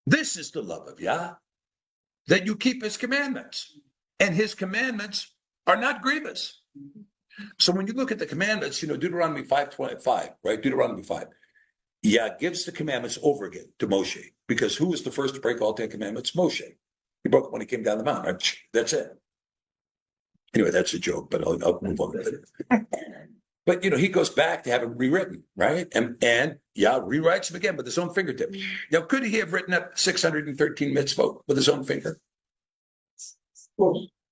This is the love of Yah, that you keep his commandments. And his commandments are not grievous. So when you look at the commandments, Deuteronomy 5:25, right? Deuteronomy 5. Yah gives the commandments over again to Moshe, because who was the first to break all 10 commandments? Moshe. He broke it when he came down the mountain, right? That's it. Anyway, that's a joke, but I'll move on with it. But, he goes back to have them rewritten, right? And Yah rewrites them again with his own fingertip. Now, could he have written up 613 mitzvot with his own finger?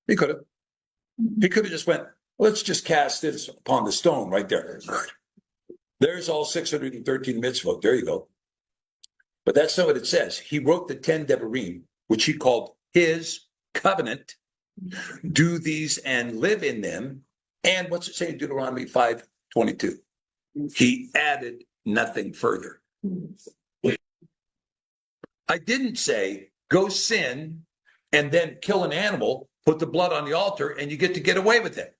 He could have. He could have just went, let's just cast this upon the stone right there. There's all 613 mitzvot. There you go. But that's not what it says. He wrote the 10 Devarim, which he called his covenant. Do these and live in them. And what's it say in Deuteronomy 5:22? He added nothing further. I didn't say go sin and then kill an animal, put the blood on the altar, and you get away with it.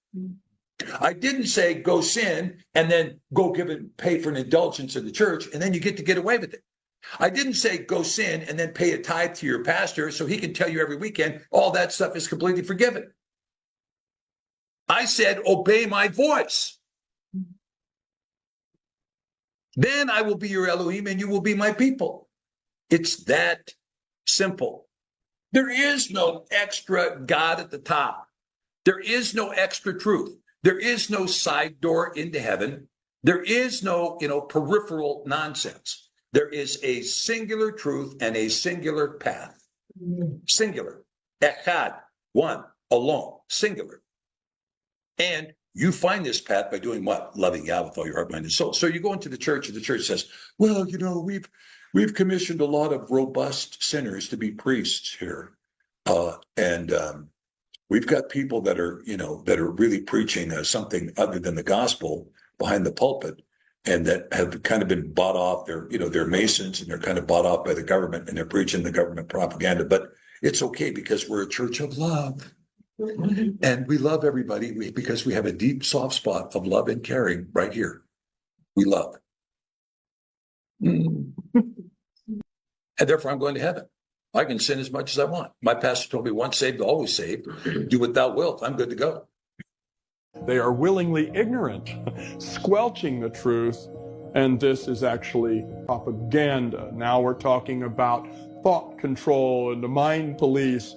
I didn't say go sin and then go pay for an indulgence in the church, and then you get away with it. I didn't say go sin and then pay a tithe to your pastor so he can tell you every weekend all that stuff is completely forgiven. I said obey my voice. Then I will be your Elohim and you will be my people. It's that simple. There is no extra God at the top. There is no extra truth. There is no side door into heaven. There is no, peripheral nonsense. There is a singular truth and a singular path. Singular. Echad, one, alone, singular. And you find this path by doing what? Loving Yah with all your heart, mind, and soul. So you go into the church, and the church says, well, we've commissioned a lot of robust sinners to be priests here. And we've got people that are really preaching something other than the gospel behind the pulpit, and that have kind of been bought off. They're Masons, and they're kind of bought off by the government, and they're preaching the government propaganda. But it's okay because we're a church of love. And we love everybody because we have a deep soft spot of love and caring right here. We love. And therefore I'm going to heaven. I can sin as much as I want. My pastor told me once saved, always saved. Do what thou wilt. I'm good to go. They are willingly ignorant, squelching the truth, and this is actually propaganda. Now we're talking about thought control and the mind police.